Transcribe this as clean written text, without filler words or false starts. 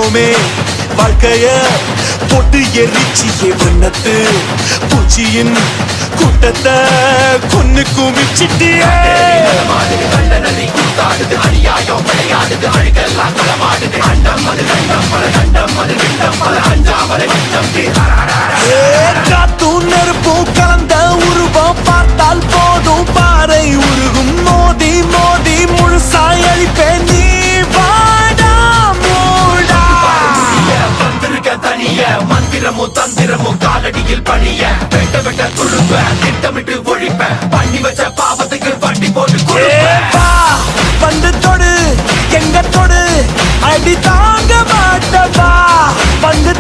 வாழ்ந்தோமே வாழ்க்கைய போட்டு எரிச்சியே வண்ணத்து பூச்சியின் கூட்டத்தை கொன்னு குமிச்சிட்டியே காத்தும் நெருப்பும் கலந்த உருவம் பார்த்தால் போதும் பாறை உருகும் மோதி மோதி முழுசாய் அழிப்பேன் நீ வாடா மூடா வந்திருக்க தனிய மந்திரமும் தந்திரமும் காலடியில் பணிய வெட்ட வெட்ட துழுப்ப திட்டமிட்டு ஒழிப்ப பண்ணி வச்ச பாவத்துக்கு வட்டி போட்டு வந்து தொடு எங்க தொடு அடி தாங்க மாட்டவா வந்து